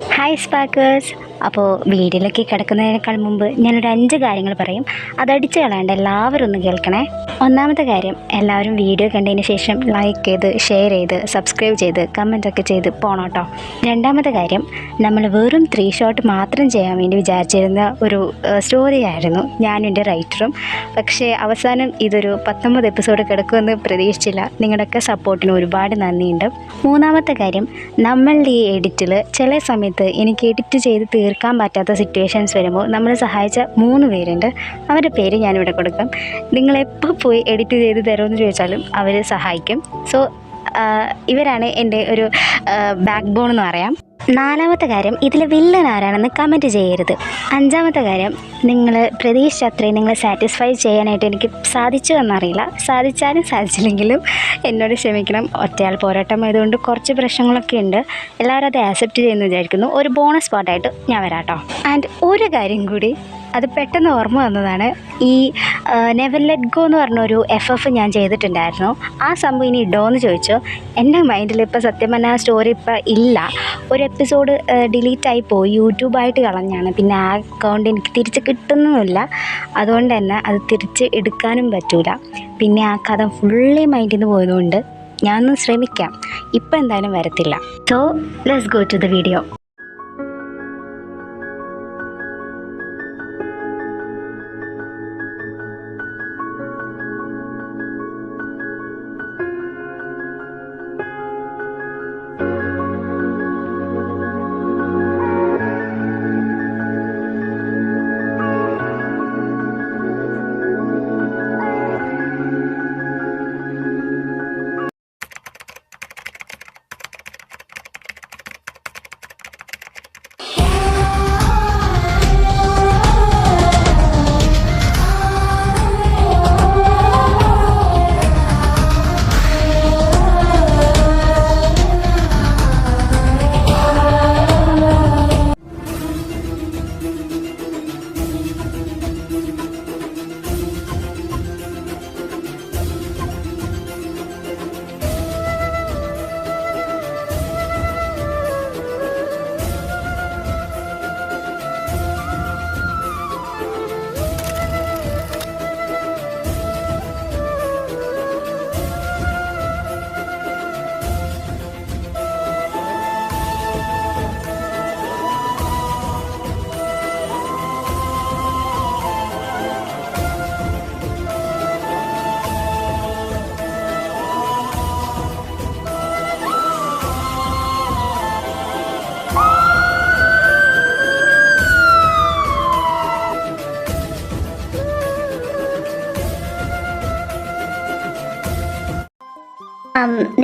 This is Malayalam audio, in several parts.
ഹായ് സ്പാക്കേഴ്സ്. അപ്പോൾ വീഡിയോയിലേക്ക് കിടക്കുന്നതിനേക്കാൾ മുമ്പ് ഞാനൊരു 5 കാര്യങ്ങൾ പറയും. അതടിച്ച് കളയാണ്ട് എല്ലാവരും ഒന്ന് കേൾക്കണേ. ഒന്നാമത്തെ കാര്യം, എല്ലാവരും വീഡിയോ കണ്ടതിന് ശേഷം ലൈക്ക് ചെയ്ത് ഷെയർ ചെയ്ത് സബ്സ്ക്രൈബ് ചെയ്ത് കമൻറ്റൊക്കെ ചെയ്ത് പോകണം കേട്ടോ. രണ്ടാമത്തെ കാര്യം, നമ്മൾ വെറും 3 ഷോട്ട് മാത്രം ചെയ്യാൻ വേണ്ടി വിചാരിച്ചിരുന്ന ഒരു സ്റ്റോറി ആയിരുന്നു ഞാനും എൻ്റെ റൈറ്ററും. പക്ഷേ അവസാനം ഇതൊരു 19 എപ്പിസോഡ് കിടക്കുമെന്ന് പ്രതീക്ഷിച്ചില്ല. നിങ്ങളുടെയൊക്കെ സപ്പോർട്ടിന് ഒരുപാട് നന്ദിയുണ്ട്. മൂന്നാമത്തെ കാര്യം, നമ്മളുടെ ഈ എഡിറ്റിൽ ചില സമയത്ത് എനിക്ക് എഡിറ്റ് ചെയ്ത് തീർക്കാൻ പറ്റാത്ത സിറ്റുവേഷൻസ് വരുമ്പോൾ നമ്മളെ സഹായിച്ച 3 പേരുണ്ട്. അവരുടെ പേര് ഞാനിവിടെ കൊടുക്കാം. നിങ്ങളെപ്പോൾ പോയി എഡിറ്റ് ചെയ്ത് തരുമെന്ന് ചോദിച്ചാലും അവർ സഹായിക്കും. സോ ഇവരാണ് എൻ്റെ ഒരു ബാക്ക് ബോൺ എന്ന് പറയാം. നാലാമത്തെ കാര്യം, ഇതിൽ വില്ലൻ ആരാണെന്ന് കമൻറ്റ് ചെയ്യരുത്. അഞ്ചാമത്തെ കാര്യം, നിങ്ങൾ പ്രതീക്ഷിച്ച അത്രയും നിങ്ങൾ സാറ്റിസ്ഫൈ ചെയ്യാനായിട്ട് എനിക്ക് സാധിച്ചു എന്നറിയില്ല. സാധിച്ചാലും സാധിച്ചില്ലെങ്കിലും എന്നോട് ക്ഷമിക്കണം. ഒറ്റയാൾ പോരാട്ടം ആയതുകൊണ്ട് കുറച്ച് പ്രശ്നങ്ങളൊക്കെ ഉണ്ട്. എല്ലാവരും അത് ആക്സെപ്റ്റ് ചെയ്യുമെന്ന് വിചാരിക്കുന്നു. ഒരു ബോണസ് പാർട്ടായിട്ട് ഞാൻ വരാം കേട്ടോ. ആൻഡ് ഒരു കാര്യം കൂടി, അത് പെട്ടെന്ന് ഓർമ്മ വന്നതാണ്. ഈ നെവർ ലെറ്റ് ഗോ എന്ന് പറഞ്ഞൊരു FF ഞാൻ ചെയ്തിട്ടുണ്ടായിരുന്നു. ആ സംഭവം ഇനി ഇടോ എന്ന് ചോദിച്ചോ. എൻ്റെ മൈൻഡിൽ ഇപ്പോൾ സത്യം പറഞ്ഞാൽ ആ സ്റ്റോറി ഇപ്പോൾ ഇല്ല. ഒരു എപ്പിസോഡ് ഡിലീറ്റായി പോയി, യൂട്യൂബായിട്ട് കളഞ്ഞാണ്. പിന്നെ ആ അക്കൗണ്ട് എനിക്ക് തിരിച്ച് കിട്ടുന്നുമില്ല. അതുകൊണ്ട് തന്നെ അത് തിരിച്ച് എടുക്കാനും പറ്റൂല. പിന്നെ ആ കഥ ഫുള്ളി മൈൻഡിൽ നിന്ന് പോയതുകൊണ്ട് ഞാനൊന്ന് ശ്രമിക്കാം. ഇപ്പം എന്തായാലും വരത്തില്ല. So let's go to the video.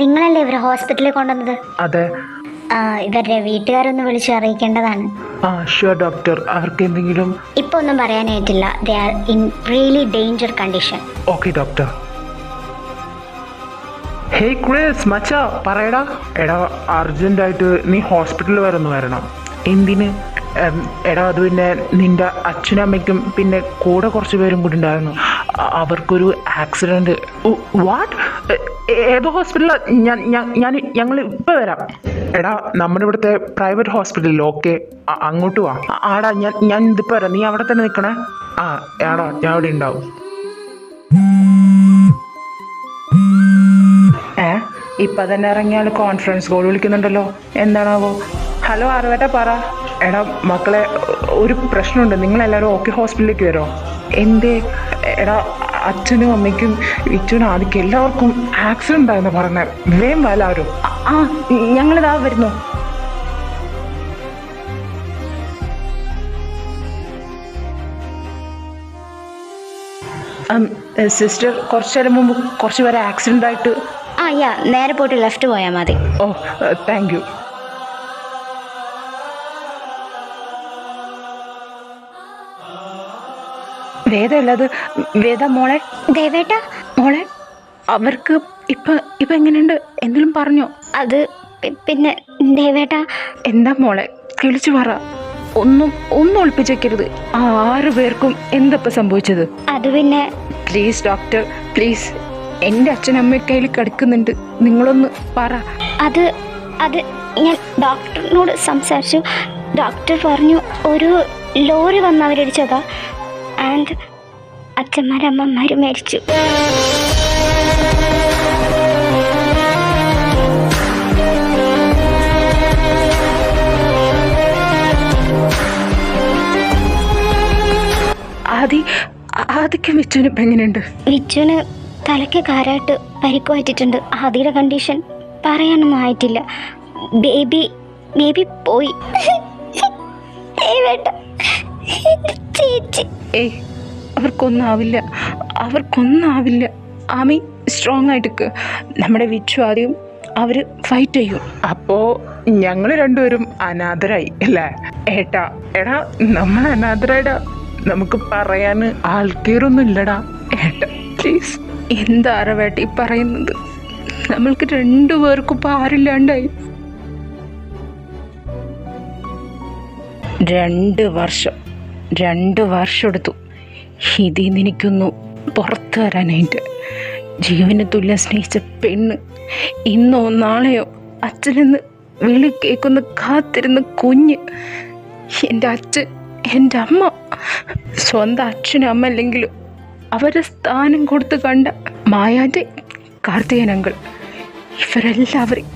നിങ്ങളല്ലേ ഇവരെ ഹോസ്പിറ്റലിൽ കൊണ്ടുവന്നത്? അതെ. ഇവരുടെ വീട്ടുകാരൊന്ന് വിളിച്ച് അറിയിക്കേണ്ടതാണ്. Sure doctor. അവർക്ക് എന്തെങ്കിലും ഇപ്പൊ ഒന്നും പറയാനായിട്ടില്ല. They are in really danger condition. Okay doctor. Hey Chris മച്ചാ, പറയടാ. എടാ, അർജന്റായിട്ട് നീ ഹോസ്പിറ്റലിൽ വരെ ഒന്ന് വരണം. എന്തിന്? എടാ, അത് പിന്നെ നിന്റെ അച്ഛനും അമ്മയ്ക്കും പിന്നെ കൂടെ കുറച്ച് പേരും കൂടി ഉണ്ടായിരുന്നു. അവർക്കൊരു ആക്സിഡൻറ്റ്. വാട്ട്? ഏതോ ഹോസ്പിറ്റലാണ്? ഞങ്ങൾ ഇപ്പോൾ വരാം. എടാ, നമ്മുടെ ഇവിടുത്തെ പ്രൈവറ്റ് ഹോസ്പിറ്റലിൽ. ഓക്കെ, അങ്ങോട്ട് വാ. ആടാ, ഞാൻ ഇതിപ്പോൾ വരാം. നീ അവിടെ തന്നെ നിൽക്കണേ. ആടാ, ഞാൻ അവിടെ ഉണ്ടാവും. ഇപ്പം തന്നെ ഇറങ്ങിയാൽ കോൺഫറൻസ് കോൾ വിളിക്കുന്നുണ്ടല്ലോ. എന്താണാവോ? ഹലോ ആറുവേട്ട, പറ. എടാ മക്കളെ, ഒരു പ്രശ്നമുണ്ട്. നിങ്ങളെല്ലാവരും ഓക്കെ ഹോസ്പിറ്റലിലേക്ക് വരുമോ? എന്തേ? എടാ, അച്ഛനും അമ്മയ്ക്കും ഇച്ചനും ആദ്യം എല്ലാവർക്കും ആക്സിഡൻ്റ് ആയെന്ന് പറഞ്ഞത്. വേം എല്ലാവരും. ഞങ്ങളിതാ വരുന്നു. സിസ്റ്റർ, കുറച്ചു നേരം മുമ്പ് കുറച്ച് പേരെ ആക്സിഡൻ്റ് ആയിട്ട്. നേരെ പോയിട്ട് ലെഫ്റ്റ് പോയാൽ മതി. ഓ, താങ്ക് യു. വേദമല്ല അത്. വേദ മോളെ. ദേവേട്ട മോളെ, അവർക്ക് ഇപ്പൊ എങ്ങനെയുണ്ട്? എന്തെങ്കിലും പറഞ്ഞോ? അത് പിന്നെ ദേവേട്ട. എന്താ മോളെ, തെളിച്ചു പറ. ഒന്നും ഒളിപ്പിച്ചേക്കരുത്. 6 പേർക്കും എന്തപ്പം സംഭവിച്ചത്? അത് പിന്നെ പ്ലീസ് ഡോക്ടർ, പ്ലീസ്. എൻ്റെ അച്ഛനമ്മ കയ്യിൽ കിടക്കുന്നുണ്ട്. നിങ്ങളൊന്ന് പറ. അത് ഞാൻ ഡോക്ടറിനോട് സംസാരിച്ചു. ഡോക്ടർ പറഞ്ഞു ഒരു ലോറി വന്ന് അവരടിച്ചതാ. ആൻഡ് അച്ഛന്മാരമ്മമാരും മരിച്ചു. ആദിക്ക് വിച്ചുവിന് ഇപ്പം എങ്ങനെയുണ്ട്? വിച്ചുവിന് തലയ്ക്ക് കാരായിട്ട് പരിക്ക് പറ്റിയിട്ടുണ്ട്. ആദിയുടെ കണ്ടീഷൻ പറയാനൊന്നും ആയിട്ടില്ല. ബേബി പോയി. ചേച്ചി അവർക്കൊന്നാവില്ല. ആമി സ്ട്രോങ് ആയിട്ട് നമ്മുടെ വിച്ചു ആദ്യം അവർ ഫൈറ്റ് ചെയ്യും. അപ്പോൾ ഞങ്ങൾ രണ്ടുപേരും അനാഥരായി അല്ലേ? എടാ നമ്മൾ അനാഥരായിടാ. നമുക്ക് പറയാൻ ആൾക്കാരൊന്നും ഇല്ലടാ. പ്ലീസ്, എന്താ വേട്ടി പറയുന്നത്? നമ്മൾക്ക് രണ്ടുപേർക്കും ഇപ്പം ആരില്ലാണ്ടായി. 2 വർഷം എടുത്തു ഇതിൽ നിന്ന് എനിക്കൊന്നു പുറത്തു വരാനായിട്ട്. ജീവന് തുല്യം സ്നേഹിച്ച പെണ്ണ് ഇന്നോ നാളെയോ അച്ഛനെന്ന് വിളി കേൾക്കുന്ന കാത്തിരുന്ന കുഞ്ഞ്, എൻ്റെ അച്ഛൻ, എൻ്റെ അമ്മ, സ്വന്തം അച്ഛനും അമ്മ അല്ലെങ്കിലും അവരെ സ്ഥാനം കൊടുത്ത് കണ്ട മായാൻ്റെ കാർത്തികനങ്കൾ, ഇവരെല്ലാവരും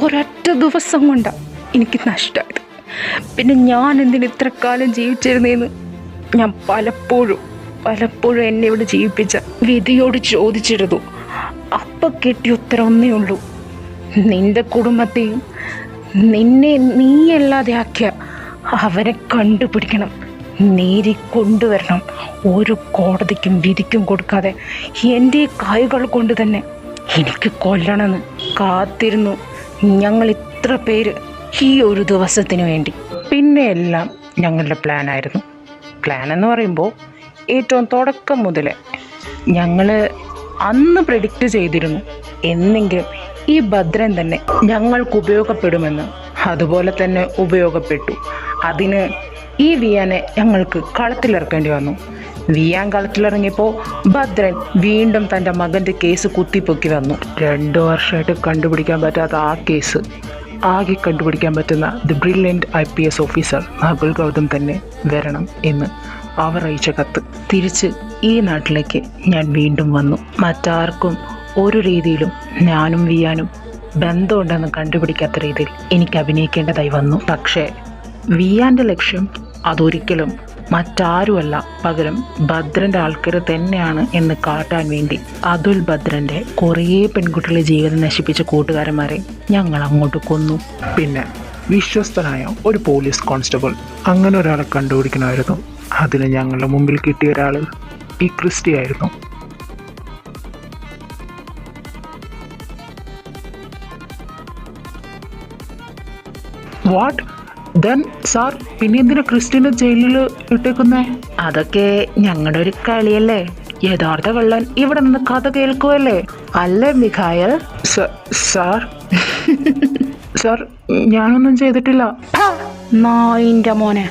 ഒരൊറ്റ ദിവസം കൊണ്ടാണ് എനിക്ക് നഷ്ടമായത്. പിന്നെ ഞാൻ എന്തിന് ഇത്ര കാലം ജീവിച്ചിരുന്നേന്ന് ഞാൻ പലപ്പോഴും എന്നെ ഇവിടെ ജീവിപ്പിച്ച വിധിയോട് ചോദിച്ചിരുന്നു. അപ്പം കിട്ടിയ ഉത്തരം ഒന്നേ ഉള്ളൂ: നിന്റെ കുടുംബത്തെയും നിന്നെ നീയല്ലാതെ ആക്കിയ അവരെ കണ്ടുപിടിക്കണം, നേരി കൊണ്ടുവരണം. ഒരു കോടതിക്കും വിധിക്കും കൊടുക്കാതെ എൻ്റെ കൈകൾ കൊണ്ട് തന്നെ എനിക്ക് കൊല്ലണമെന്ന് കാത്തിരുന്നു ഞങ്ങൾ ഇത്ര പേര് ഈ ഒരു ദിവസത്തിന് വേണ്ടി. പിന്നെ എല്ലാം ഞങ്ങളുടെ പ്ലാനായിരുന്നു. പ്ലാൻ എന്ന് പറയുമ്പോൾ ഏറ്റവും തുടക്കം മുതലേ ഞങ്ങൾ അന്ന് പ്രെഡിക്റ്റ് ചെയ്തിരുന്നു എന്നെങ്കിലും ഈ ഭദ്രൻ തന്നെ ഞങ്ങൾക്ക് ഉപയോഗപ്പെടുമെന്ന്. അതുപോലെ തന്നെ ഉപയോഗപ്പെട്ടു. അതിന് ഈ വിയാനെ ഞങ്ങൾക്ക് കളത്തിലിറക്കേണ്ടി വന്നു. വിയാൻ കളത്തിലിറങ്ങിയപ്പോൾ ഭദ്രൻ വീണ്ടും തൻ്റെ മകൻ്റെ കേസ് കുത്തിപ്പൊക്കി വന്നു. 2 വർഷമായിട്ട് കണ്ടുപിടിക്കാൻ പറ്റാത്ത ആ കേസ് ആകെ കണ്ടുപിടിക്കാൻ പറ്റുന്ന the brilliant IPS officer Nakul Gautam തന്നെ വരണം എന്ന് അവർ അയച്ച കത്ത് തിരിച്ച് ഈ നാട്ടിലേക്ക് ഞാൻ വീണ്ടും വന്നു. മറ്റാർക്കും ഒരു രീതിയിലും ഞാനും വിയാനും ബന്ധമുണ്ടെന്ന് കണ്ടുപിടിക്കാത്ത രീതിയിൽ എനിക്ക് അഭിനയിക്കേണ്ടതായി വന്നു. പക്ഷേ വിയാൻ്റെ ലക്ഷ്യം അതൊരിക്കലും മറ്റാരുമല്ല, പകരം ഭദ്രൻ്റെ ആൾക്കാർ തന്നെയാണ് എന്ന് കാട്ടാൻ വേണ്ടി അതുൽ ഭദ്രൻ്റെ കുറേ പെൺകുട്ടികളെ ജീവിതം നശിപ്പിച്ച കൂട്ടുകാരന്മാരെ ഞങ്ങൾ അങ്ങോട്ട് കൊന്നു. പിന്നെ വിശ്വസ്തനായ ഒരു പോലീസ് കോൺസ്റ്റബിൾ, അങ്ങനെ ഒരാളെ കണ്ടുപിടിക്കണമായിരുന്നു. അതിന് ഞങ്ങളുടെ മുമ്പിൽ കിട്ടിയ ഒരാൾ ഈ ക്രിസ്റ്റി ആയിരുന്നു. വാട്ട് ദെൻ സാർ, പിന്നെ എന്തിനാ ക്രിസ്റ്റിനെ ജയിലിൽ ഇട്ടേക്കുന്നേ? അതൊക്കെ ഞങ്ങളുടെ ഒരു കളിയല്ലേ. യഥാർത്ഥ കള്ളൻ ഇവിടെ നിന്ന് കഥ കേൾക്കുമല്ലേ, അല്ലേ മിഖായൽ? സാർ സാർ ഞാനൊന്നും ചെയ്തിട്ടില്ല. നായിൻ്റെ മോനെ,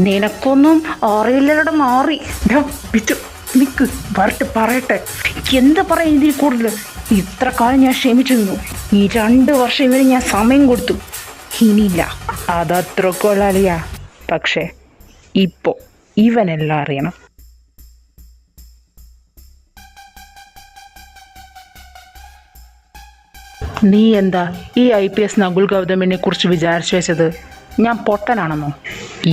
നിനക്കൊന്നും അറിയില്ലയുടെ മാറി. നിക്ക് വരട്ടെ പറയട്ടെ. എന്താ പറയാ ഇതിൽ കൂടുതൽ? ഇത്ര കാലം ഞാൻ ക്ഷമിച്ചിരുന്നു. ഈ 2 വർഷം ഇവന് ഞാൻ സമയം കൊടുത്തു. ഇനിയില്ല. അതത്രക്കൊള്ളാലിയ. പക്ഷേ ഇപ്പോൾ ഇവനെല്ലാം അറിയണം. നീ എന്താ ഈ IPS നകുൽ ഗൗതമിനെ കുറിച്ച് വിചാരിച്ചു വെച്ചത് ഞാൻ പൊട്ടനാണെന്നോ?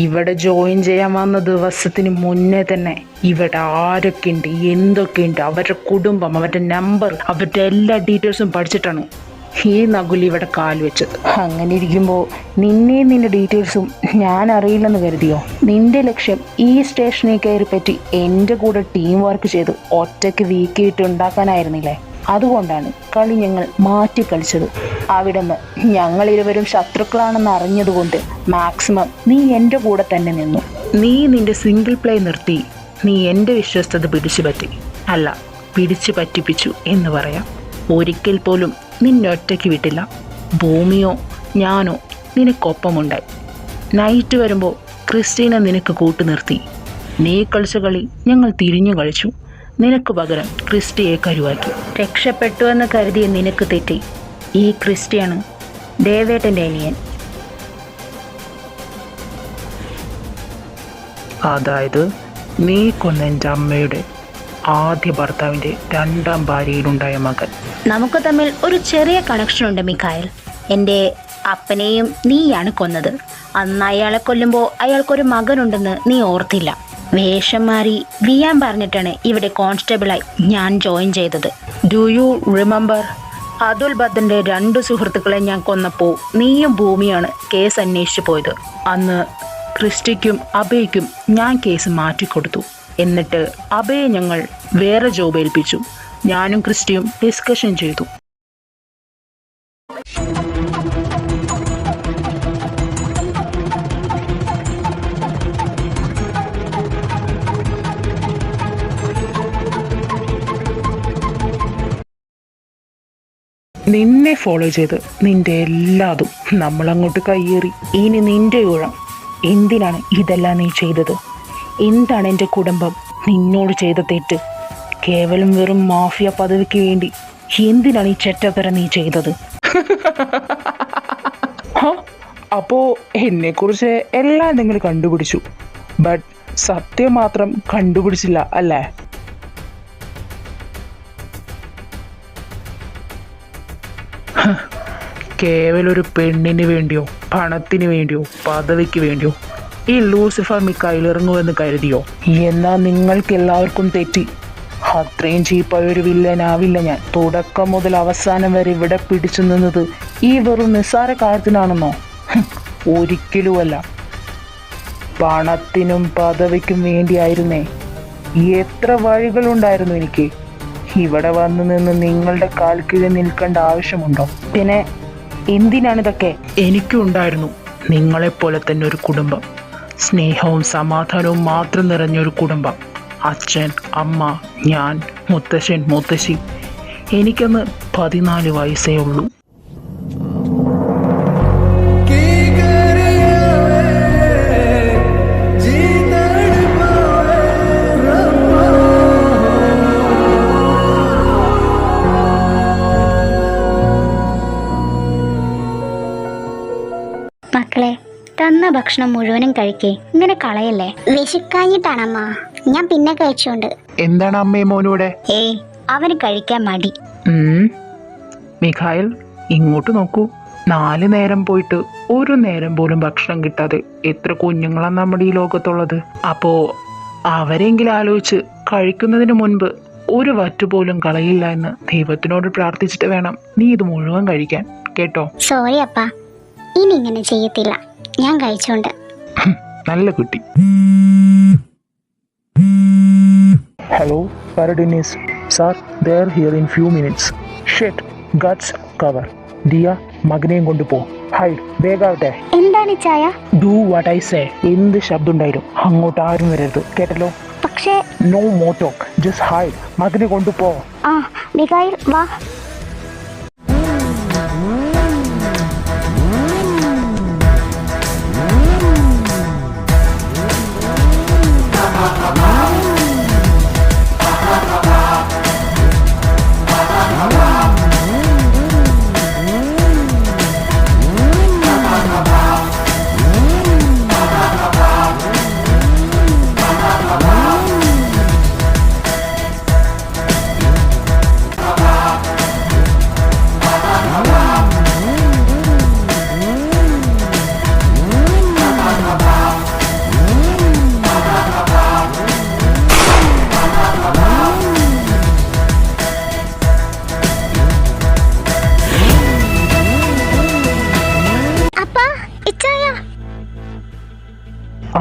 ഇവിടെ ജോയിൻ ചെയ്യാൻ വന്ന ദിവസത്തിന് മുന്നേ തന്നെ ഇവിടെ ആരൊക്കെയുണ്ട്, എന്തൊക്കെയുണ്ട്, അവരുടെ കുടുംബം, അവരുടെ നമ്പർ, അവരുടെ എല്ലാ ഡീറ്റെയിൽസും പഠിച്ചിട്ടാണ് ഈ നകുൽ ഇവിടെ കാല് വെച്ചത്. അങ്ങനെ ഇരിക്കുമ്പോൾ നിന്റെ ഡീറ്റെയിൽസും ഞാൻ അറിയില്ലെന്ന് കരുതിയോ? നിന്റെ ലക്ഷ്യം ഈ സ്റ്റേഷനിൽ കയറി പറ്റി എൻ്റെ കൂടെ ടീം വർക്ക് ചെയ്ത് ഒറ്റയ്ക്ക് വീക്കിയിട്ട് ഉണ്ടാക്കാനായിരുന്നില്ലേ? അതുകൊണ്ടാണ് കളി ഞങ്ങൾ മാറ്റി കളിച്ചത്. അവിടെ നിന്ന് ഞങ്ങളിരുവരും ശത്രുക്കളാണെന്ന് അറിഞ്ഞതുകൊണ്ട് മാക്സിമം നീ എൻ്റെ കൂടെ തന്നെ നിന്നു. നീ നിന്റെ സിംഗിൾ പ്ലേ നിർത്തി നീ എൻ്റെ വിശ്വസ്തത പിടിച്ചു പറ്റിപ്പിച്ചു എന്ന് പറയാം. ഒരിക്കൽ പോലും നിന്നൊറ്റയ്ക്ക് വിട്ടില്ല. ഭൂമിയോ ഞാനോ നിനക്കൊപ്പമുണ്ടായി. നൈറ്റ് വരുമ്പോൾ ക്രിസ്റ്റീന നിനക്ക് കൂട്ടു നിർത്തി. നീ കളിച്ച കളി ഞങ്ങൾ തിരിഞ്ഞു കളിച്ചു. നിനക്ക് പകരം ക്രിസ്റ്റിയെ കരുവാക്കി. രക്ഷപ്പെട്ടു എന്ന് കരുതിയ നിനക്ക് തെറ്റി. ഈ ക്രിസ്റ്റിയാണ് ദേവേട്ടൻ്റെ അനിയൻ. അതായത് നീ കൊന്ന എൻ്റെ അമ്മയുടെ ആദ്യ ഭർത്താവിൻ്റെ രണ്ടാം ഭാര്യയിലുണ്ടായ മകൻ. നമുക്ക് തമ്മിൽ ഒരു ചെറിയ കണക്ഷൻ ഉണ്ട് മിഖായൽ. എൻ്റെ അപ്പനെയും നീയാണ് കൊന്നത്. അന്ന് അയാളെ കൊല്ലുമ്പോൾ അയാൾക്കൊരു മകനുണ്ടെന്ന് നീ ഓർത്തില്ല. വേഷം മാറി വിയാൻ പറഞ്ഞിട്ടാണ് ഇവിടെ കോൺസ്റ്റബിളായി ഞാൻ ജോയിൻ ചെയ്തത്. Do you remember? അതുൽ ഭദ്രൻ്റെ 2 സുഹൃത്തുക്കളെ ഞാൻ കൊന്നപ്പോൾ നീയും ഭൂമിയാണ് കേസ് അന്വേഷിച്ചു പോയത്. അന്ന് ക്രിസ്റ്റിക്കും അഭയ്ക്കും ഞാൻ കേസ് മാറ്റിക്കൊടുത്തു. എന്നിട്ട് അഭയെ ഞങ്ങൾ വേറെ ജോബ് ഏൽപ്പിച്ചു. ഞാനും ക്രിസ്റ്റിയും ഡിസ്കഷൻ ചെയ്തു. നിന്നെ ഫോളോ ചെയ്ത് നിന്റെ എല്ലാതും നമ്മളങ്ങോട്ട് കയ്യേറി. ഇനി നിന്റെ ഊഴം. എന്തിനാണ് ഇതെല്ലാം നീ ചെയ്തത്? എന്താണ് എൻ്റെ കുടുംബം നിന്നോട് ചെയ്ത തെറ്റ്? കേവലം വെറും മാഫിയ പദവിക്ക് വേണ്ടി എന്തിനാണ് ഈ ചെറ്റത്തര നീ ചെയ്തത്? അപ്പോൾ എന്നെക്കുറിച്ച് എല്ലാം നിങ്ങൾ കണ്ടുപിടിച്ചു, ബട്ട് സത്യം മാത്രം കണ്ടുപിടിച്ചില്ല അല്ലേ? കേവലൊരു പെണ്ണിന് വേണ്ടിയോ പണത്തിന് വേണ്ടിയോ പദവിക്ക് വേണ്ടിയോ ഈ ലൂസിഫർ മിഖായിൽ ഇറങ്ങുമെന്ന് കരുതിയോ? എന്നാൽ നിങ്ങൾക്ക് എല്ലാവർക്കും തെറ്റി. അത്രയും ചീപ്പായ ഒരു വില്ലനാവില്ല ഞാൻ. തുടക്കം മുതൽ അവസാനം വരെ ഇവിടെ പിടിച്ചു നിന്നത് ഈ വെറും നിസ്സാര കാര്യത്തിനാണെന്നോ? ഒരിക്കലുമല്ല. പണത്തിനും പദവിക്കും വേണ്ടിയായിരുന്നേ. എത്ര വഴികളുണ്ടായിരുന്നു എനിക്ക്. ഇവിടെ വന്നു നിന്ന് നിങ്ങളുടെ കാൽ കീഴിൽ നിൽക്കേണ്ട ആവശ്യമുണ്ടോ? പിന്നെ എന്തിനാണിതൊക്കെ? എനിക്കും ഉണ്ടായിരുന്നു നിങ്ങളെപ്പോലെ തന്നെ ഒരു കുടുംബം. സ്നേഹവും സമാധാനവും മാത്രം നിറഞ്ഞൊരു കുടുംബം. അച്ഛൻ, അമ്മ, ഞാൻ, മുത്തശ്ശൻ, മുത്തശ്ശി. എനിക്കന്ന് 14 വയസ്സേ ഉള്ളൂ. മക്കളെ, തന്ന ഭക്ഷണം മുഴുവനും കഴിക്കേ, ഇങ്ങനെ കളയല്ലേ. വിശക്കാഞ്ഞിട്ടാണമ്മ, ഞാൻ പിന്നെ കഴിച്ചോണ്ട്. എന്താണ് അമ്മേ മോനൂടെ? ഏയ്, അവന് കഴിക്കാൻ മടി. മിഖായൽ, ഇങ്ങോട്ട് നോക്കൂ. 4 നേരം പോയിട്ട് ഒരു നേരം പോലും ഭക്ഷണം കിട്ടാതെ എത്ര കുഞ്ഞുങ്ങളാണ് നമ്മുടെ ഈ ലോകത്തുള്ളത്. അപ്പോ അവരെങ്കിലും ആലോചിച്ച് കഴിക്കുന്നതിന് മുൻപ് ഒരു വറ്റുപോലും കളയില്ല എന്ന് ദൈവത്തിനോട് പ്രാർത്ഥിച്ചിട്ട് വേണം നീ ഇത് മുഴുവൻ കഴിക്കാൻ, കേട്ടോ? സോറി അപ്പ, ഇനി ഇങ്ങനെ ചെയ്യത്തില്ല. ഞാൻ കഴിച്ചോണ്ട്. നല്ല കുട്ടി. ഹലോ പാരഡിനീസ് sir, they are here in few minutes. Shit, guts, cover. Diya, മകനെയും കൊണ്ടുപോ. ഹൈഡ്, വേഗാവട്ടെ. എന്താണ് ചായ? Do what I say. എന്ത് ശബ്ദം ഉണ്ടായാലും അങ്ങോട്ട് ആരും വരരുത്, കേട്ടല്ലോ? പക്ഷേ no more talk, just hide. മകനെ കൊണ്ടുപോ. ആ മിഖായിൽ വാ.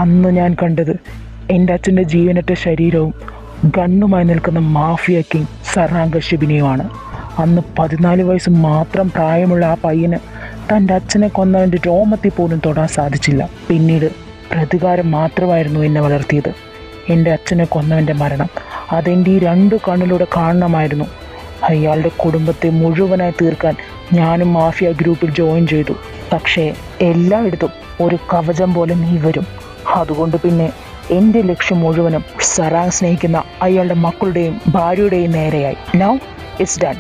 അന്ന് ഞാൻ കണ്ടത് എൻ്റെ അച്ഛൻ്റെ ജീവനറ്റ ശരീരവും ഗണ്ണുമായി നിൽക്കുന്ന മാഫിയ കിങ് സറാം കശ്യപിനെയുമാണ്. അന്ന് 14 വയസ്സ് മാത്രം പ്രായമുള്ള ആ പയ്യന് തൻ്റെ അച്ഛനെ കൊന്നവൻ്റെ രോമത്തിൽ പോലും തൊടാൻ സാധിച്ചില്ല. പിന്നീട് പ്രതികാരം മാത്രമായിരുന്നു എന്നെ വളർത്തിയത്. എൻ്റെ അച്ഛനെ കൊന്നവൻ്റെ മരണം അതെൻ്റെ ഈ 2 കണ്ണിലൂടെ കാണണമായിരുന്നു. അയാളുടെ കുടുംബത്തെ മുഴുവനായി തീർക്കാൻ ഞാനും മാഫിയ ഗ്രൂപ്പിൽ ജോയിൻ ചെയ്തു. പക്ഷേ എല്ലായിടത്തും ഒരു കവചം പോലെ നീ വരും. അതുകൊണ്ട് പിന്നെ എനിക്ക് നിന്നെ ഒരിക്കലും വിശ്വസിക്കാൻ പറ്റില്ല. അതുകൊണ്ട് പിന്നെ നീ ഇനി എൻ്റെ അടുത്ത് വരരുത്, കേട്ടോ? നീ എന്തിനാണ് ഈ മാഫിയ ഗ്രൂപ്പിൽ ജോയിൻ ചെയ്തത്? നിന്നെ കൊല്ലാൻ. നീ എന്തിനാണ് ഈ മാഫിയ ഗ്രൂപ്പിൽ ജോയിൻ ചെയ്തത്? ഹലോ, പാരഡിനീസ് sir, they are here in few minutes. Shit, guts, cover. Dia, മകനെയും കൊണ്ടുപോ. എൻ്റെ ലക്ഷ്യം മുഴുവനും സറാങ് സ്നേഹിക്കുന്ന അയാളുടെ മക്കളുടെയും ഭാര്യയുടെയും നേരെയായി. Now it's done.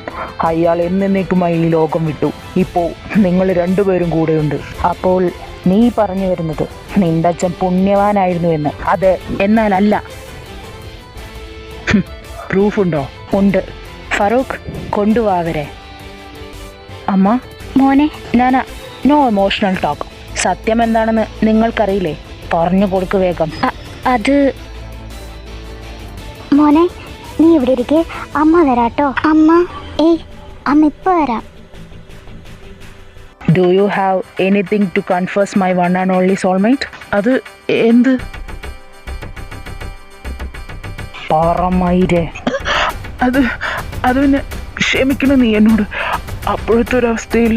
അയാൾ എന്നേക്കുമായി ഈ ലോകം വിട്ടു. ഇപ്പോൾ നിങ്ങൾ രണ്ടുപേരും കൂടെയുണ്ട്. അപ്പോൾ നീ പറഞ്ഞു വരുന്നത് നിന്റെ അച്ഛൻ പുണ്യവാനായിരുന്നു എന്ന്? അത് എന്നാലല്ല. പ്രൂഫ് ഉണ്ടോ? ഉണ്ട്. ഫറൂഖ്, കൊണ്ടുപോവാ അവരെ. അമ്മ, മോനെ, ഞാനാ നോ ഇമോഷണൽ ടോക്ക്. സത്യം എന്താണെന്ന് നിങ്ങൾക്കറിയില്ലേ? പറഞ്ഞു കൊടുക്ക് വേഗം. അത് മോനെ, നീ ഇവിടെ ഇരിക്കെ, അമ്മ വരാട്ടോ. അമ്മ അമ്മ ഇപ്പൊ വരാം. Do you have anything to confess my one and only soulmate? അത് എന്ത്? പറമയിരേ. അത് പിന്നെ ക്ഷമിക്കണം നീ എന്നോട്. അപ്പോഴത്തെ ഒരവസ്ഥയിൽ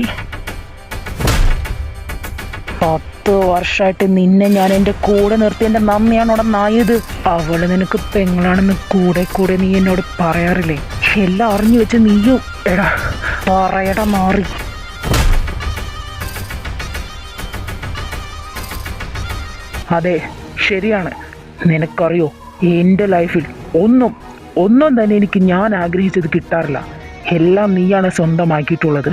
10 വർഷമായിട്ട് നിന്നെ ഞാൻ എൻ്റെ കൂടെ നിർത്തി എൻ്റെ നന്ദിയാണോടെ നായത്. അവള് നിനക്ക് പെങ്ങളാണെന്ന് കൂടെ നീ എന്നോട് പറയാറില്ലേ? എല്ലാം അറിഞ്ഞു വെച്ച് നീയും എടാ പറയടാ മാറി. അതെ, ശരിയാണ്. നിനക്കറിയോ, എൻ്റെ ലൈഫിൽ ഒന്നും തന്നെ എനിക്ക് ഞാൻ ആഗ്രഹിച്ചത് കിട്ടാറില്ല. എല്ലാം നീയാണ് സ്വന്തമാക്കിയിട്ടുള്ളത്.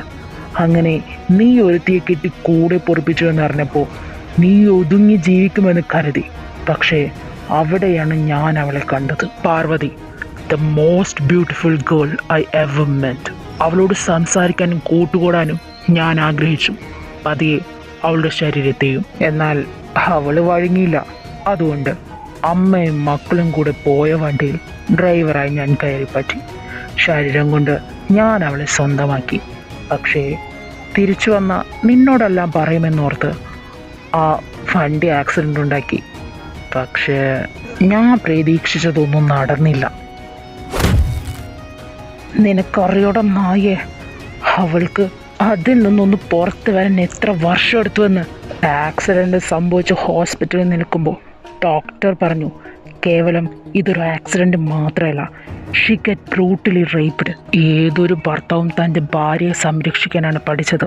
അങ്ങനെ നീ ഒരുത്തിയെ കെട്ടി കൂടെ പൊറിപ്പിച്ചു എന്ന് അറിഞ്ഞപ്പോൾ നീ ഒതുങ്ങി ജീവിക്കുമെന്ന് കരുതി. പക്ഷേ അവിടെയാണ് ഞാൻ അവളെ കണ്ടത്. Parvathi, the most beautiful girl I ever met. അവളോട് സംസാരിക്കാനും കൂട്ടുകൂടാനും ഞാൻ ആഗ്രഹിച്ചു, പതിയെ അവളുടെ ശരീരത്തെയും. എന്നാൽ അവള് വഴങ്ങിയില്ല. അതുകൊണ്ട് അമ്മയും മക്കളും കൂടെ പോയ വണ്ടിയിൽ ഡ്രൈവറായി ഞാൻ കയറിപ്പറ്റി. ശരീരം കൊണ്ട് ഞാൻ അവളെ സ്വന്തമാക്കി. പക്ഷേ തിരിച്ചു വന്ന നിന്നോടെല്ലാം പറയുമെന്നോർത്ത് ആ വണ്ടി ആക്സിഡൻ്റ് ഉണ്ടാക്കി. പക്ഷേ ഞാൻ പ്രതീക്ഷിച്ചതൊന്നും നടന്നില്ല. നിനക്കറിയോടെ നായേ, അവൾക്ക് അതിൽ നിന്നൊന്ന് പുറത്ത് വരാൻ എത്ര വർഷം എടുത്തുവെന്ന്. ആക്സിഡൻറ്റ് സംഭവിച്ച് ഹോസ്പിറ്റലിൽ നിൽക്കുമ്പോൾ ഡോക്ടർ പറഞ്ഞു, കേവലം ഇതൊരു ആക്സിഡൻറ്റ് മാത്രമല്ല, ഷീ ഗെറ്റ് ബ്രൂട്ടലി റേപ്ഡ്. ഏതൊരു ഭർത്താവും തൻ്റെ ഭാര്യയെ സംരക്ഷിക്കാനാണ് പഠിച്ചത്.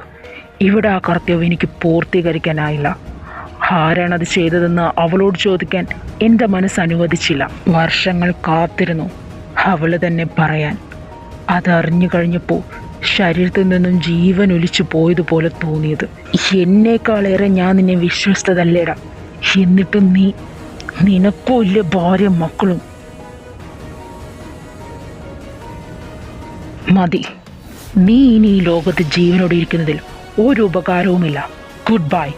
ഇവിടെ ആ കർത്തവ്യം എനിക്ക് പൂർത്തീകരിക്കാനായില്ല. ആരാണത് ചെയ്തതെന്ന് അവളോട് ചോദിക്കാൻ എൻ്റെ മനസ്സ് അനുവദിച്ചില്ല. വർഷങ്ങൾ കാത്തിരുന്നു അവൾ തന്നെ പറയാൻ. അതറിഞ്ഞു കഴിഞ്ഞപ്പോൾ ശരീരത്തിൽ നിന്നും ജീവൻ ഒലിച്ചു പോയതുപോലെ തോന്നിയത്. എന്നേക്കാളേറെ ഞാൻ നിന്നെ വിശ്വസ്തതല്ലേടാ. എന്നിട്ടും നിനക്കും ഇല്ല ഭാര്യ മക്കളും. മതി, നീ ഇനി ഈ ലോകത്ത് ജീവനോടെ ഇരിക്കുന്നതിൽ ഒരു ഉപകാരവുമില്ല. Good bye.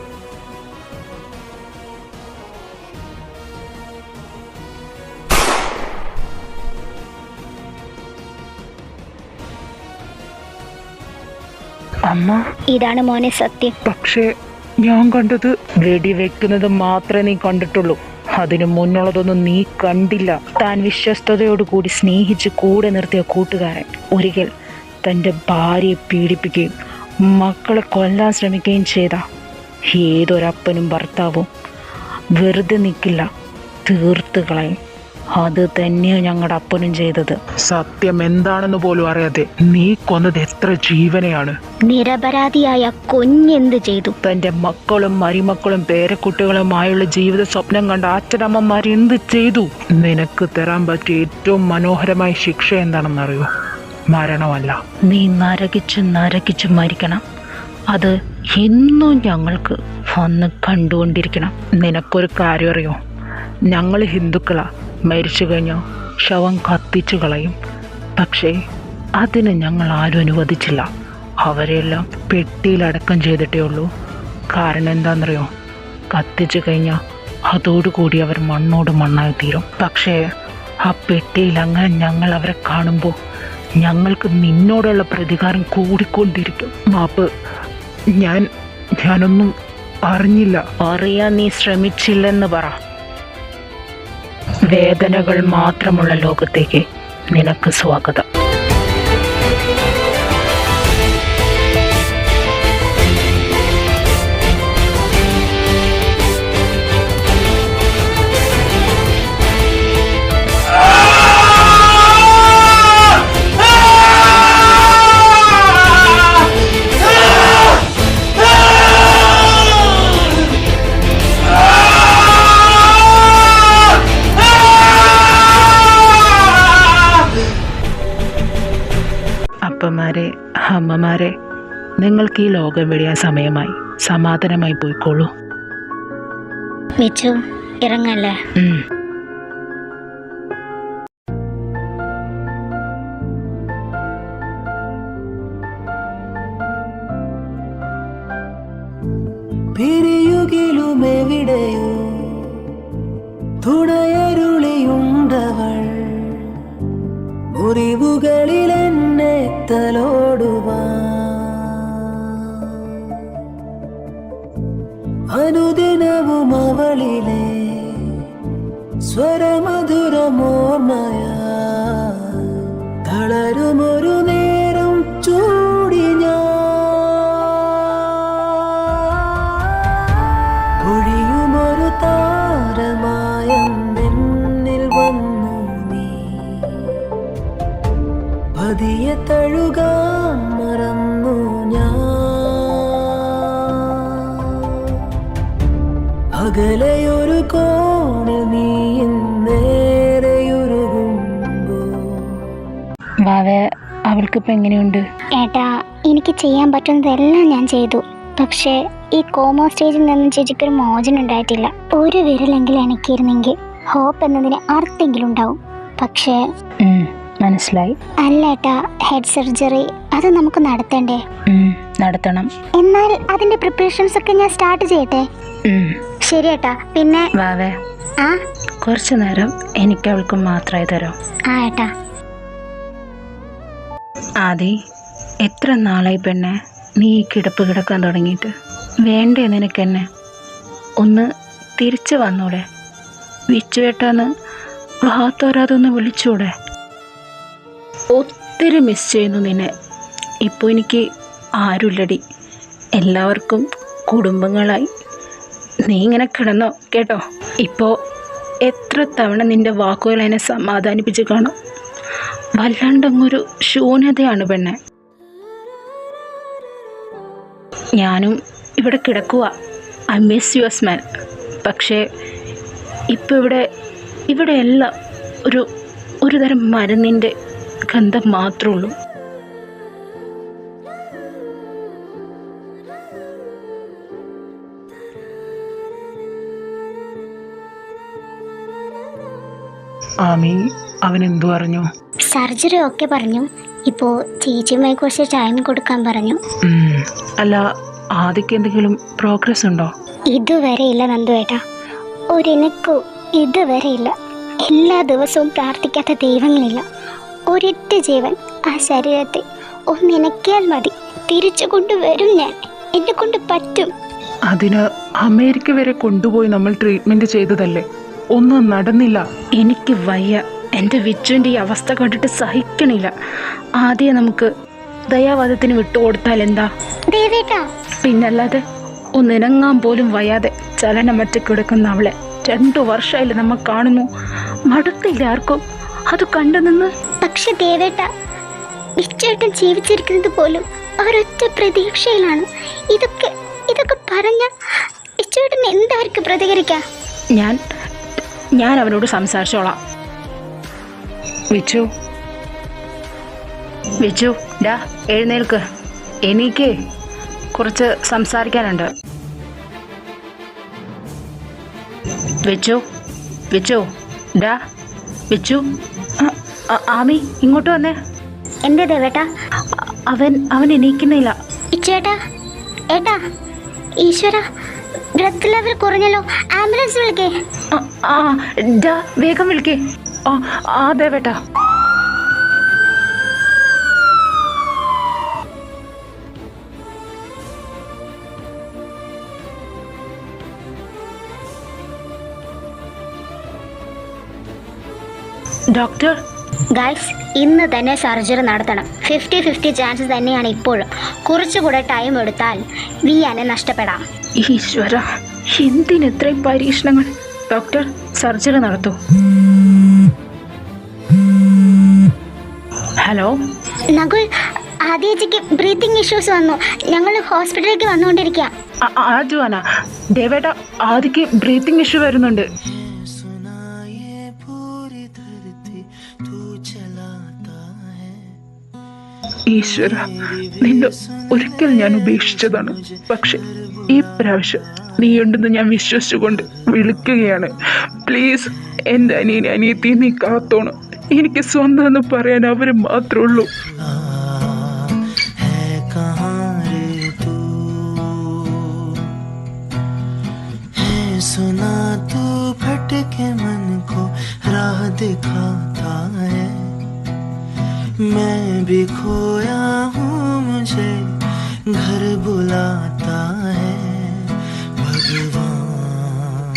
അമ്മ, ഇതാണ് മോനെ സത്യം. പക്ഷേ ഞാൻ കണ്ടത് വെടിവെക്കുന്നത് മാത്രമേ നീ കണ്ടിട്ടുള്ളൂ. അതിനു മുന്നുള്ളതൊന്നും നീ കണ്ടില്ല. താൻ വിശ്വസ്തയോടുകൂടി സ്നേഹിച്ച് കൂടെ നിർത്തിയ കൂട്ടുകാരൻ ഒരിക്കൽ തൻ്റെ ഭാര്യയെ പീഡിപ്പിക്കുകയും മക്കളെ കൊല്ലാൻ ശ്രമിക്കുകയും ചെയ്ത ഏതൊരപ്പനും ഭർത്താവും വെറുതെ നിൽക്കില്ല, തീർത്ത് കളയും. അത് തന്നെയാണ് ഞങ്ങളുടെ അപ്പനും ചെയ്തത്. സത്യം എന്താണെന്ന് പോലും അറിയാതെ നീ കൊന്നത് എത്ര ജീവനെയാണ്. നിരപരാധിയായ കുഞ്ഞെന്ത് ചെയ്തു? തൻ്റെ മക്കളും മരുമക്കളും പേരക്കുട്ടികളുമായുള്ള ജീവിത സ്വപ്നം കണ്ട അച്ഛനമ്മമാർ എന്ത് ചെയ്തു? നിനക്ക് തരാൻ പറ്റിയ ഏറ്റവും മനോഹരമായ ശിക്ഷ എന്താണെന്നറിയോ? മരണമല്ല. നീ നരകിച്ച് മരിക്കണം. അത് എന്നും ഞങ്ങൾക്ക് വന്ന് കണ്ടുകൊണ്ടിരിക്കണം. നിനക്കൊരു കാര്യം അറിയോ? ഞങ്ങൾ ഹിന്ദുക്കളാ. മരിച്ചു കഴിഞ്ഞാൽ ശവം കത്തിച്ചു കളയും. പക്ഷേ അതിന് ഞങ്ങൾ ആരും അനുവദിച്ചില്ല. അവരെല്ലാം പെട്ടിയിലടക്കം ചെയ്തിട്ടേ ഉള്ളൂ. കാരണം എന്താണെന്നറിയോ? കത്തിച്ചു കഴിഞ്ഞാൽ അതോടുകൂടി അവർ മണ്ണോട് മണ്ണായി തീരും. പക്ഷേ ആ പെട്ടിയിൽ അങ്ങനെ ഞങ്ങൾ അവരെ കാണുമ്പോൾ ഞങ്ങൾക്ക് നിന്നോടുള്ള പ്രതികാരം കൂടിക്കൊണ്ടിരിക്കും. മാപ്പ്, ഞാനൊന്നും അറിഞ്ഞില്ല. അറിയാൻ നീ ശ്രമിച്ചില്ലെന്ന് പറ. വേദനകൾ മാത്രമുള്ള ലോകത്തേക്ക് നിനക്ക് സ്വാഗതം. അമ്മമാരെ, നിങ്ങൾക്ക് ഈ ലോകം വെടിയാൻ സമയമായി. സമാധാനമായി പോയിക്കോളൂ. വിച്ചു ഇറങ്ങല്ലേ? പിരിയുകിലുമെവിടെയോ തുണയരുളിയുണ്ടവൾ, മുറിവുകളിൽ എന്നെ തലോടുവാൻ. അനുദിനവും അവളിലെ സ്വരമധുരമോർമ്മയാ, തളരുമൊരു നേരം ചൂടി ഞാൻ. ഒഴിയുമൊരു താരമായെന്നിൽ വന്നു നീ, പതിയെ തഴുകാൻ മറന്നു ഞാൻ. അകലെയൊരു കോണിൽ നീ നേരെയൊരുകുമ്പോ. വാവേ, അവൾക്കിപ്പോൾ എങ്ങനെയുണ്ട്? ഏട്ടാ, എനിക്ക് ചെയ്യാൻ പറ്റുന്നതെല്ലാം ഞാൻ ചെയ്തു. പക്ഷേ ഈ കോമോ സ്റ്റേജിൽ നിന്നും ചേച്ചിക്കൊരു മോചനം ഉണ്ടായിട്ടില്ല. ഒരു വിരലെങ്കിലും എനിക്കിരുന്നെങ്കിൽ ഹോപ്പ് എന്നതിന് അർത്ഥമെങ്കിലും ഉണ്ടാവും. പക്ഷേ മനസ്സിലായി. അല്ല ഏട്ടാ, ഹെഡ് സർജറി അത് നമുക്ക് നടത്തണ്ടേ? നടത്തണം. എന്നാൽ അതിന്റെ പ്രിപ്പറേഷൻസ് ഒക്കെ ഞാൻ സ്റ്റാർട്ട് ചെയ്യട്ടെ? ശരി ഏട്ടാ. പിന്നെ വാവേ, ആ കുറച്ചു നേരം എനിക്ക് അവൾക്ക് മാത്രമായി തരാം. ആ ഏട്ടാ. ആദി, എത്ര നാളായി പെണ്ണെ നീ ഈ കിടപ്പ് കിടക്കാൻ തുടങ്ങിയിട്ട്? വേണ്ടേ നിനക്കെന്നെ? ഒന്ന് തിരിച്ചു വന്നൂടെ? വിച്ചുവേട്ടാന്ന് വാത്തോരാതൊന്ന് വിളിച്ചൂടെ? ഒത്തിരി മിസ് ചെയ്യുന്നു നിന്നെ. ഇപ്പോൾ എനിക്ക് ആരുമില്ലടി, എല്ലാവർക്കും കുടുംബങ്ങളായി. നീ ഇങ്ങനെ കിടന്നോ കേട്ടോ. ഇപ്പോൾ എത്ര തവണ നിൻ്റെ വാക്കുകൾ എന്നെ സമാധാനിപ്പിച്ച് കാണും. വല്ലാണ്ടങ്ങൊരു ശൂന്യതയാണ് പെണ്ണെ. ഞാനും ഇവിടെ കിടക്കുക. I miss your smell. പക്ഷേ ഇപ്പോൾ ഇവിടെ എല്ലാം ഒരു തരം മരുന്നിൻ്റെ ഗന്ധം മാത്രമേ ഉള്ളൂ. ആമി, അവൻ എന്തു പറഞ്ഞു? സർജറി ഒക്കെ പറഞ്ഞു. ഇപ്പോൾ ചേച്ചിയുമായി കുറച്ച് ടൈം കൊടുക്കാൻ പറഞ്ഞു. അല്ല, ആദിക്ക് എന്തെങ്കിലും പ്രോഗ്രസ് ഉണ്ടോ? ഇതുവരെ ഇല്ല നന്ദുവേട്ടാ, ഒരെനക്കോ ഇതുവരെ ഇല്ല. എല്ലാ ദിവസവും പ്രാർത്ഥിക്കാത്ത ദൈവങ്ങളില്ല. ഒരൊറ്റ ജീവൻ ആ ശരീരത്തെ ഒന്നിനക്കിയാൽ മതി, തിരിച്ചു കൊണ്ടുവരും ഞാൻ. എന്നെ കൊണ്ട് പറ്റും. അതിന് അമേരിക്ക വരെ കൊണ്ടുപോയി നമ്മൾ ട്രീറ്റ്മെന്റ് ചെയ്തതല്ലേ, ഒന്നും നടന്നില്ല. എനിക്ക് വയ്യ. എൻ്റെ വിച്ചുവിൻ്റെ ഈ അവസ്ഥ കണ്ടിട്ട് സഹിക്കണില്ല. ആദ്യം നമുക്ക് ദയാവാദത്തിന് വിട്ടുകൊടുത്താൽ എന്താ? ദേവേട്ടാ, പിന്നല്ലാതെ ഒന്നിനങ്ങാൻ പോലും വയ്യാതെ ചലനമറ്റ് കിടക്കുന്ന അവളെ 2 വർഷമായില്ലേ നമ്മൾ കാണുന്നു. മടുത്തില്ല ആർക്കും അത് കണ്ടു നിന്ന്? പക്ഷെ ദേവേട്ടാ, വിച്ചേട്ടൻ ജീവിച്ചിരിക്കുന്നത് പോലും ഒരൊറ്റ പ്രതീക്ഷയിലാണ്. ഇതൊക്കെ പറഞ്ഞ വിച്ചേട്ടൻ എന്തായിരിക്കും പ്രതികരിക്കുക? ഞാൻ അവനോട് സംസാരിച്ചോളാം. വിച്ചു ഡാ, എഴുന്നേൽക്ക്. എനിക്ക് കുറച്ച് സംസാരിക്കാനുണ്ട്. വിച്ചു ഡാ, വിച്ചു. ആമി, ഇങ്ങോട്ട് വന്നേ. എന്താ ദേവേട്ടാ? അവൻ എണീക്കുന്നില്ല. വിച്ചേട്ടാ, ഏട്ടാ, ഈശ്വര, ബ്ലഡ് ലെവൽ കുറഞ്ഞല്ലോ. ആംബുലൻസ് വിളിക്കേ. ഡാ, വേഗം വിളിക്കേ. അതെ വേട്ടാ. ഡോക്ടർ, ഗൈസ്, ഇന്ന് തന്നെ സർജറി നടത്തണം. 50-50 ചാൻസസ് തന്നെയാണ് ഇപ്പോഴും. കുറച്ചുകൂടെ ടൈം എടുത്താൽ വിയാനെ നഷ്ടപ്പെടാം. ഈശ്വര, എന്തിനെത്രയും പരീക്ഷണങ്ങൾ. ഡോക്ടർ, സർജറി നടത്തൂ. ഹലോ നകുൽ, ആദ്യച്ചിക്ക് ബ്രീത്തിങ് ഇഷ്യൂസ് വന്നു. ഞങ്ങൾ ഹോസ്പിറ്റലിലേക്ക് വന്നുകൊണ്ടിരിക്കുക. ജുവാന, ദേവേട്ട, ആദിക്ക് ബ്രീത്തിങ് ഇഷ്യൂ വരുന്നുണ്ട്. ഈശ്വര, നിന്നെ ഒരിക്കൽ ഞാൻ ഉപേക്ഷിച്ചതാണ്. പക്ഷെ ഈ പ്രാവശ്യം നീയുണ്ടെന്ന് ഞാൻ വിശ്വസിച്ചുകൊണ്ട് വിളിക്കുകയാണ്. പ്ലീസ് എൻ്റെ അനിയനെ അനിയത്തി നീ കാത്തോണം. എനിക്ക് സ്വന്തം എന്ന് പറയാൻ അവർ മാത്രമേ ഉള്ളൂ. सुना तू भटके मन को राह दिखाता है, मैं भी खोया हूँ मुझे घर बुलाता है. भगवान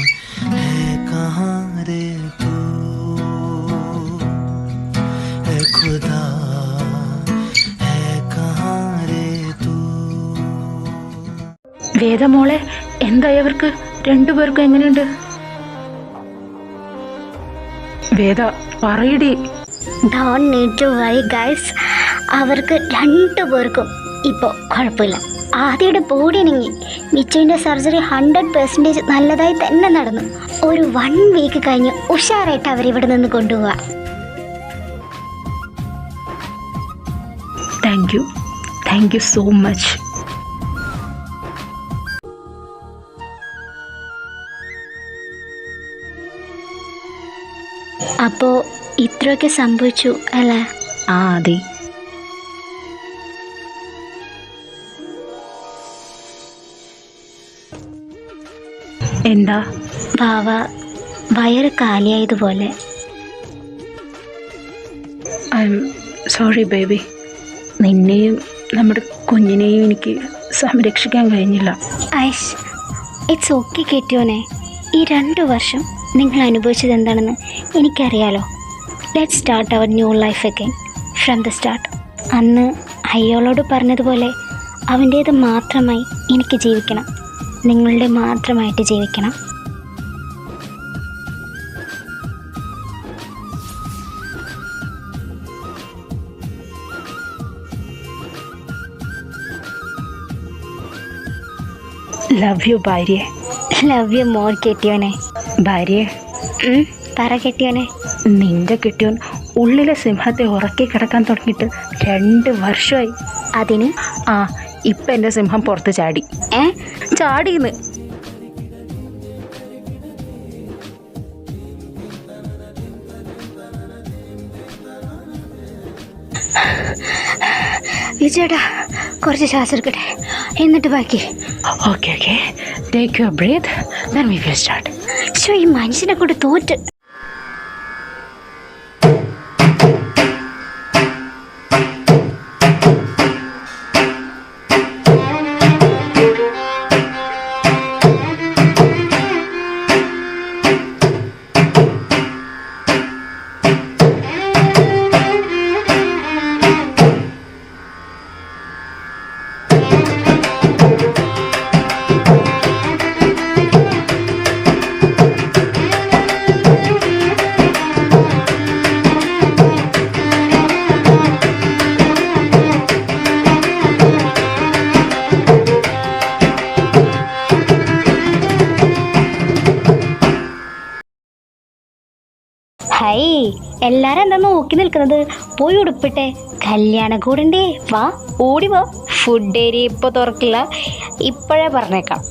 है कहाँ रे तू, है खुदा है कहाँ रे तू. വേദമോളെ, എന്തായി അവർക്ക് രണ്ടുപേർക്കും? എങ്ങനെയുണ്ട് വേദ? പറയടി. Don't need to worry guys, അവർക്ക് രണ്ടുപേർക്കും ഇപ്പോൾ കുഴപ്പമില്ല. ആദ്യയുടെ ബോഡി ഇണങ്ങി. മിച്ചുവിൻ്റെ സർജറി 100% നല്ലതായി തന്നെ നടന്നു. ഒരു 1 വീക്ക് കഴിഞ്ഞ് ഉഷാറായിട്ട് അവരിവിടെ നിന്ന് കൊണ്ടുപോവാം. Thank you so much. അപ്പോൾ ഇത്രയൊക്കെ സംഭവിച്ചു അല്ലേ? അതെ. എന്താ വാവ വയറ് കാലിയായതുപോലെ? I am sorry baby. നിന്നെയും നമ്മുടെ കുഞ്ഞിനെയും എനിക്ക് സംരക്ഷിക്കാൻ കഴിഞ്ഞില്ല. ഐഷ്, ഇറ്റ്സ് ഓക്കെ കെട്ടിയോനെ. ഈ 2 വർഷം നിങ്ങൾ അനുഭവിച്ചത് എന്താണെന്ന് എനിക്കറിയാലോ. Let's start our new life again from the start. അന്ന് അയ്യോളോട് പറഞ്ഞതുപോലെ അവൻ്റേത് മാത്രമായി എനിക്ക് ജീവിക്കണം, നിങ്ങളുടെ മാത്രമായിട്ട് ജീവിക്കണം. ലവ് യു ഭാര്യ. ലവ് യു മോർ കെട്ടിയോനെ. ഭാര്യ, പറ കെട്ടിയോനെ. നിന്റെ കെട്ടിയോൻ ഉള്ളിലെ സിംഹത്തെ ഉറക്കി കിടക്കാൻ തുടങ്ങിയിട്ട് 2 വർഷമായി. അതിന് ഇപ്പം എൻ്റെ സിംഹം പുറത്ത് ചാടി. ചാടിന്ന്. വിജയേട്ടാ, കുറച്ച് ശ്വാസം എടുക്കട്ടെ, എന്നിട്ട് ബാക്കി. Okay take your breath, then we will start. ഈ മനുഷ്യനെ കൊണ്ട് തോറ്റ്. ഹൈ, എല്ലാരും എന്താ നോക്കി നിൽക്കുന്നത്? പോയി ഉടുപ്പിട്ടെ, കല്യാണം കൂടണ്ടേ? വാ, ഓടി വാ. ഫുഡ് ഏരിയ ഇപ്പൊ തുറക്കില്ല, ഇപ്പോഴേ പറഞ്ഞേക്കാം.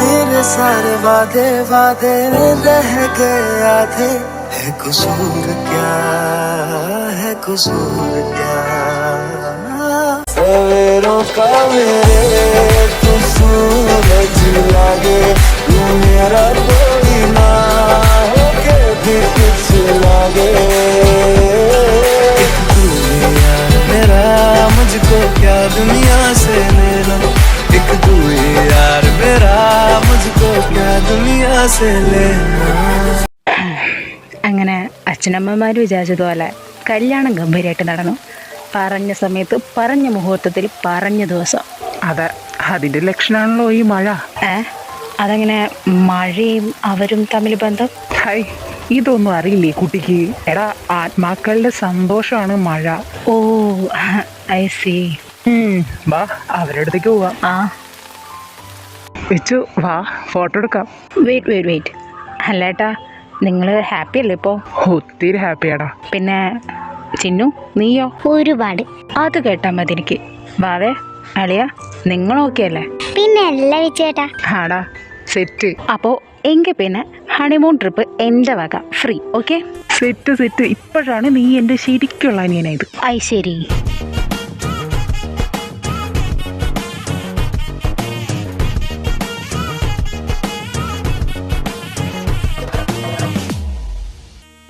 मेरे सारे वादे रह गए आधे, है कसूर क्या, है कसूर क्या? सवेरों का मेरे तू सूरज लागे, तू मेरा कोई ना होके भी कुछ लागे. तू यार मेरा मुझको से लेना। അങ്ങനെ അച്ഛനമ്മമാർ വിചാരിച്ചതുപോലെ കല്യാണം ഗംഭീരമായിട്ട് നടന്നു. പറഞ്ഞ സമയത്ത് പറഞ്ഞ മുഹൂർത്തത്തിൽ പറഞ്ഞ ദിവസം. അതെ, അതിൻ്റെ ലക്ഷണമാണല്ലോ ഈ മഴ. അതങ്ങനെ മഴയും അവരും തമ്മിൽ ബന്ധം? ഹൈ, ഇതൊന്നും അറിയില്ലേ കുട്ടിക്ക്? എടാ, ആത്മാക്കളുടെ സന്തോഷമാണ് മഴ. ഓ ഐ സി. വാ, അവരുടെ അടുത്തേക്ക് പോവാം. ആ വെച്ചു വാ, ഫോട്ടോ എടുക്കാം. വെയിറ്റ് അല്ലേട്ടാ, നിങ്ങൾ ഹാപ്പി അല്ലേ ഇപ്പോൾ? ഒത്തിരി ഹാപ്പിയാടാ. പിന്നെ ചിന്നു, നീയോ? ഒരുപാട്. അത് കേട്ടാൽ മതി എനിക്ക്. വാവേ അളിയ, നിങ്ങൾ ഓക്കെ അല്ലേ? പിന്നെ അല്ല വിച്ചേട്ടാ. ആടാ, സെറ്റ് അപ്പോൾ എങ്കിൽ പിന്നെ ഹണിമൂൺ ട്രിപ്പ് എൻ്റെ വക ഫ്രീ. ഓക്കെ? സെറ്റ്. ഇപ്പോഴാണ് നീ എൻ്റെ ശരിക്കുള്ള അനിയനായത്. ഐ ശരി.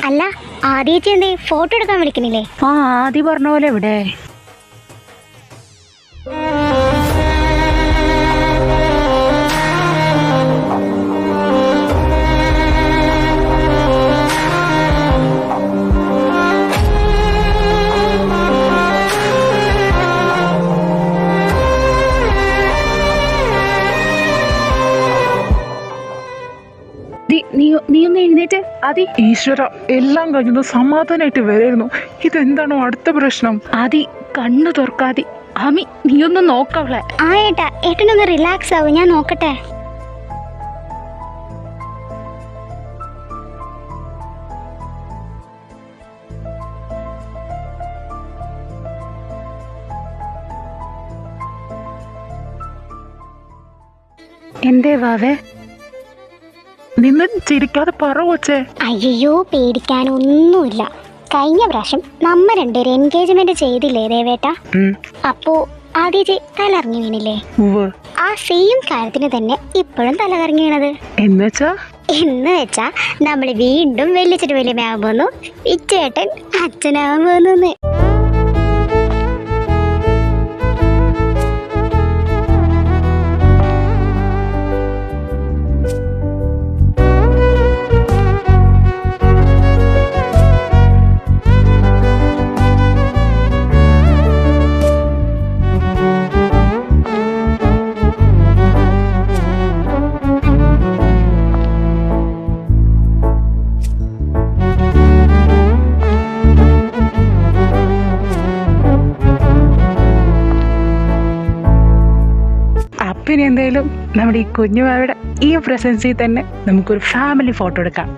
അല്ല, ആദ്യേച്ചി എന്തേ ഫോട്ടോ എടുക്കാൻ വിളിക്കണില്ലേ? ആദ്യം പറഞ്ഞ പോലെ എവിടെ? നീ ഒന്ന് എഴുന്നേറ്റ് ആദി. ഈശ്വര, എല്ലാം കഴിഞ്ഞത് സമാധാനമായിട്ട് വരായിരുന്നു. ഇതെന്താണോ അടുത്ത പ്രശ്നം? ആദി കണ്ണു തുറക്കാതി. ആമി, നീ ഒന്ന് നോക്കവളെ. ആ ഏട്ടാ, ഏട്ടനൊന്ന് റിലാക്സ് ആവും, ഞാൻ നോക്കട്ടെ. എന്തേ വാവേ? നിന്ന് ചിരിക്കാതെ പറ കൊച്ചേ. അയ്യോ, പേടിക്കാനൊന്നുമില്ല. കഴിഞ്ഞ പ്രാവശ്യം നമ്മ രണ്ടുപേരും എൻഗേജ്മെന്റ് ചെയ്തില്ലേ ദേവേട്ടാ? അപ്പോ ആദ്യജി തലറിഞ്ഞു വീണില്ലേ? ആ സെയിം കാര്യത്തിന് തന്നെ ഇപ്പോഴും തലകറങ്ങി വീണത്. എന്ന് വെച്ചാ നമ്മള് വീണ്ടും വെള്ളിച്ചിട്ട് വലിയമ്മയാകാൻ പോന്നു. ഇച്ചേട്ടൻ അച്ഛനാകാൻ പോന്നു. പിന്നെ എന്തായാലും നമ്മുടെ ഈ കുഞ്ഞുമാവയുടെ ഈ പ്രസൻസിൽ തന്നെ നമുക്കൊരു ഫാമിലി ഫോട്ടോ എടുക്കാം.